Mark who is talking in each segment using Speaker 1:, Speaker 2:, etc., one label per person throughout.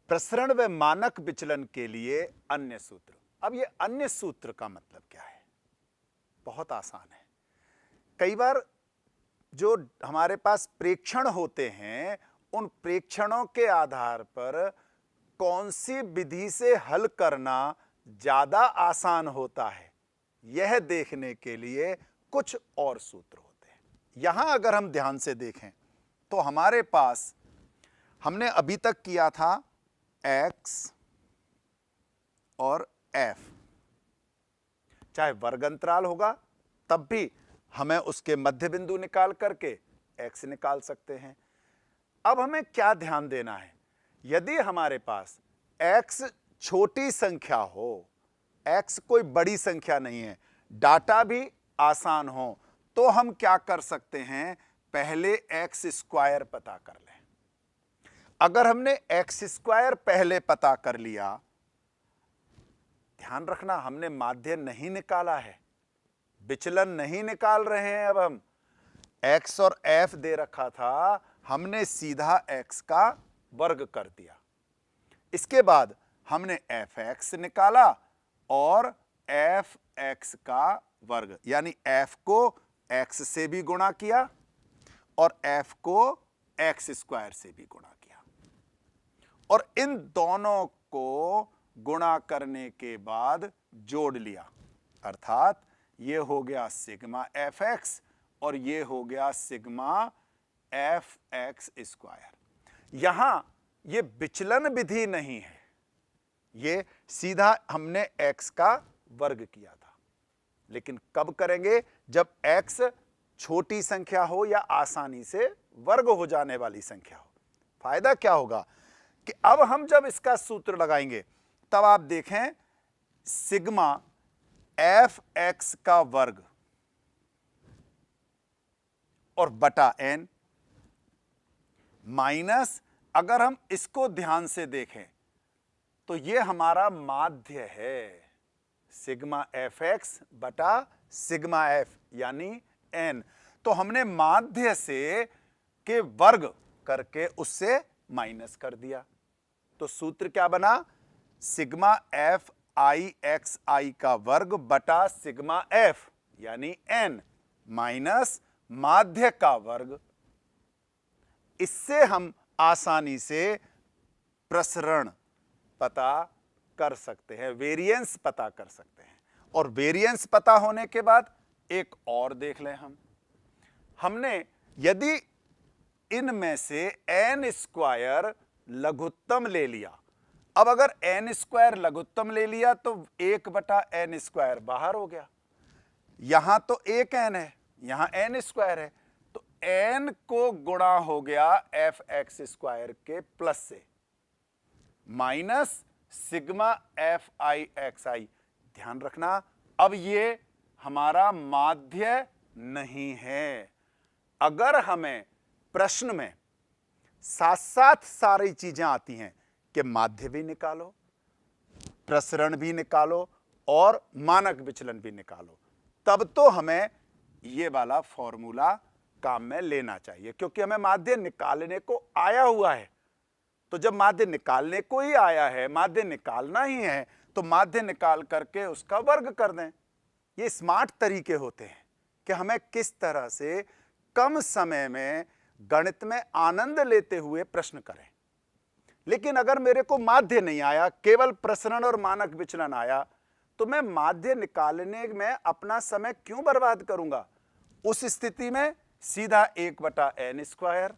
Speaker 1: प्रसरण व मानक विचलन के लिए अन्य सूत्र। अब ये अन्य सूत्र का मतलब क्या है? बहुत आसान है। कई बार जो हमारे पास प्रेक्षण होते हैं, उन प्रेक्षणों के आधार पर कौन सी विधि से हल करना ज्यादा आसान होता है, यह देखने के लिए कुछ और सूत्र होते हैं। यहां अगर हम ध्यान से देखें तो हमारे पास हमने अभी तक किया था x और f, चाहे वर्ग अंतराल होगा तब भी हमें उसके मध्य बिंदु निकाल करके x निकाल सकते हैं। अब हमें क्या ध्यान देना है? यदि हमारे पास x छोटी संख्या हो, x कोई बड़ी संख्या नहीं है, डाटा भी आसान हो, तो हम क्या कर सकते हैं? पहले x स्क्वायर पता कर लें। अगर हमने x स्क्वायर पहले पता कर लिया, ध्यान रखना हमने माध्य नहीं निकाला है, विचलन नहीं निकाल रहे हैं। अब हम x और f दे रखा था, हमने सीधा x का वर्ग कर दिया। इसके बाद हमने fx निकाला और fx का वर्ग, यानी f को x से भी गुणा किया और f को x स्क्वायर से भी गुणा किया, और इन दोनों को गुणा करने के बाद जोड़ लिया। अर्थात ये हो गया सिग्मा fx और ये हो गया सिग्मा fx स्क्वायर। यहां ये विचलन विधि नहीं है, ये सीधा हमने x का वर्ग किया था। लेकिन कब करेंगे? जब x छोटी संख्या हो या आसानी से वर्ग हो जाने वाली संख्या हो। फायदा क्या होगा कि अब हम जब इसका सूत्र लगाएंगे तब आप देखें सिग्मा fx का वर्ग और बटा n माइनस, अगर हम इसको ध्यान से देखें तो ये हमारा माध्य है, सिग्मा fx बटा सिग्मा f यानी n। तो हमने माध्य से के वर्ग करके उससे माइनस कर दिया। तो सूत्र क्या बना? Sigma f i x i का वर्ग बटा सिग्मा f यानी n माइनस माध्य का वर्ग। इससे हम आसानी से प्रसरण पता कर सकते हैं, वेरिएंस पता कर सकते हैं। और वेरिएंस पता होने के बाद एक और देख लें हमने यदि इनमें से n स्क्वायर लघुत्तम ले लिया, अब अगर n स्क्वायर लघुत्तम ले लिया तो 1 बटा n स्क्वायर बाहर हो गया। यहां तो एक n है, यहां n स्क्वायर है, तो n को गुणा हो गया fx स्क्वायर के प्लस से माइनस सिग्मा fi xi। ध्यान रखना अब ये हमारा माध्य नहीं है। अगर हमें प्रश्न में साथ साथ सारी चीजें आती हैं कि माध्य भी निकालो, प्रसरण भी निकालो और मानक विचलन भी निकालो, तब तो हमें ये वाला फॉर्मूला काम में लेना चाहिए, क्योंकि हमें माध्य निकालने को आया हुआ है। तो जब माध्य निकालने को ही आया है, माध्य निकालना ही है, तो माध्य निकाल करके उसका वर्ग कर दें। ये स्मार्ट तरीके होते हैं कि हमें किस तरह से कम समय में गणित में आनंद लेते हुए प्रश्न करें। लेकिन अगर मेरे को माध्य नहीं आया, केवल प्रसरण और मानक विचलन आया, तो मैं माध्य निकालने में अपना समय क्यों बर्बाद करूंगा? उस स्थिति में सीधा 1 बटा n स्क्वायर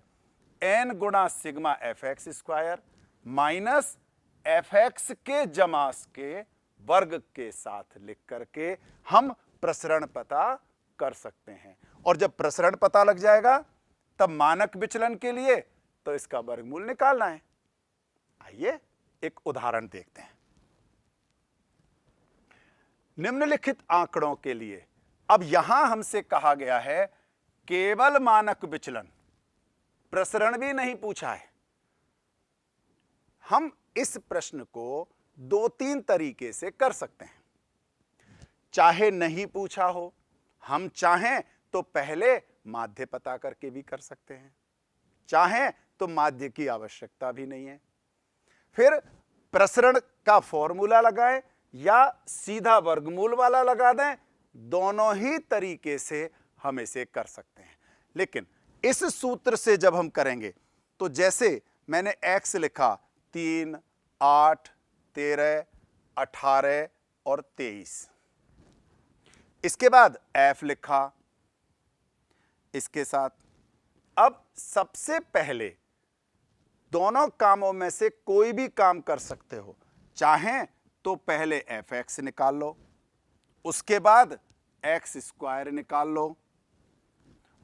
Speaker 1: n गुणा sigma fx square minus fx के जमास के वर्ग के साथ लिख करके हम प्रसरण पता कर सकते हैं। और जब प्रसरण पता लग जाएगा तब मानक विचलन के लिए तो इसका वर्गमूल निकालना है। आइए एक उदाहरण देखते हैं। निम्नलिखित आंकड़ों के लिए अब यहां हमसे कहा गया है केवल मानक विचलन, प्रसरण भी नहीं पूछा है। हम इस प्रश्न को 2-3 तरीके से कर सकते हैं। चाहे नहीं पूछा हो, हम चाहें तो पहले माध्य पता करके भी कर सकते हैं, चाहें तो माध्य की आवश्यकता भी नहीं है। फिर प्रसरण का फॉर्मूला लगाएं या सीधा वर्गमूल वाला लगा दें, दोनों ही तरीके से हम इसे कर सकते हैं। लेकिन इस सूत्र से जब हम करेंगे तो जैसे मैंने x लिखा 3, 8, 13, 18 और 23, इसके बाद f लिखा इसके साथ। अब सबसे पहले दोनों कामों में से कोई भी काम कर सकते हो, चाहें तो पहले fx निकाल लो, उसके बाद x स्क्वायर निकाल लो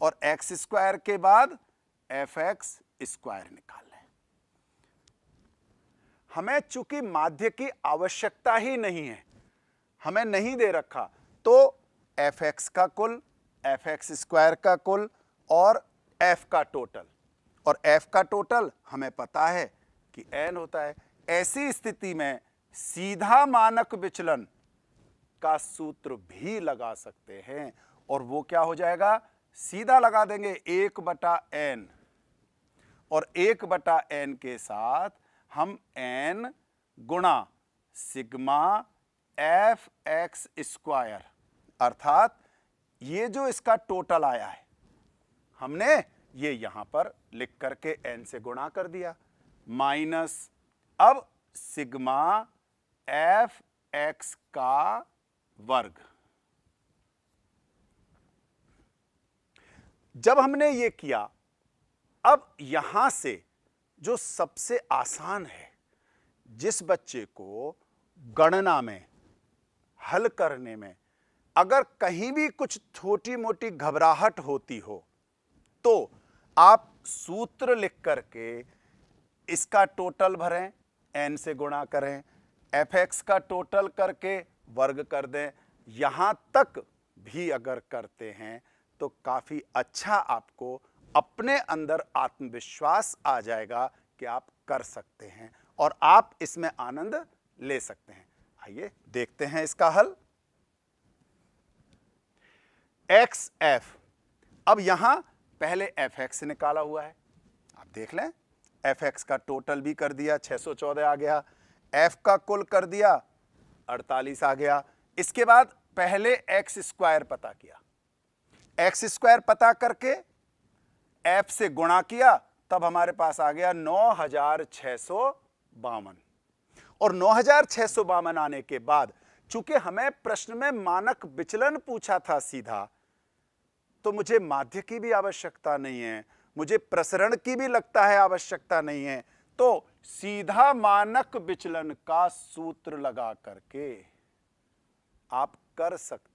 Speaker 1: और x स्क्वायर के बाद fx स्क्वायर निकाल लें। हमें चूंकि माध्य की आवश्यकता ही नहीं है, हमें नहीं दे रखा, तो fx का कुल, fx स्क्वायर का कुल और f का टोटल, और f का टोटल हमें पता है कि n होता है। ऐसी स्थिति में सीधा मानक विचलन का सूत्र भी लगा सकते हैं और वो क्या हो जाएगा, सीधा लगा देंगे 1/n और 1/n के साथ हम n गुणा सिग्मा fx स्क्वायर, अर्थात ये जो इसका टोटल आया है हमने ये यहां पर लिख करके n से गुणा कर दिया, माइनस अब सिग्मा fx का वर्ग। जब हमने ये किया, अब यहां से जो सबसे आसान है, जिस बच्चे को गणना में, हल करने में अगर कहीं भी कुछ छोटी मोटी घबराहट होती हो, तो आप सूत्र लिख करके इसका टोटल भरें, n से गुणा करें, fx का टोटल करके वर्ग कर दें। यहां तक भी अगर करते हैं तो काफी अच्छा आपको अपने अंदर आत्मविश्वास आ जाएगा कि आप कर सकते हैं और आप इसमें आनंद ले सकते हैं। आइए देखते हैं इसका हल। xf, अब यहां पहले fx निकाला हुआ है, आप देख लें, fx का टोटल भी कर दिया 614 आ गया, f का कुल कर दिया 48 आ गया। इसके बाद पहले x स्क्वायर पता किया, x स्क्वायर पता करके f से गुणा किया, तब हमारे पास आ गया 9652 और 9652 आने के बाद चूंकि हमें प्रश्न में मानक विचलन पूछा था सीधा, तो मुझे माध्य की भी आवश्यकता नहीं है, मुझे प्रसरण की भी लगता है आवश्यकता नहीं है, तो सीधा मानक विचलन का सूत्र लगा करके आप कर सकते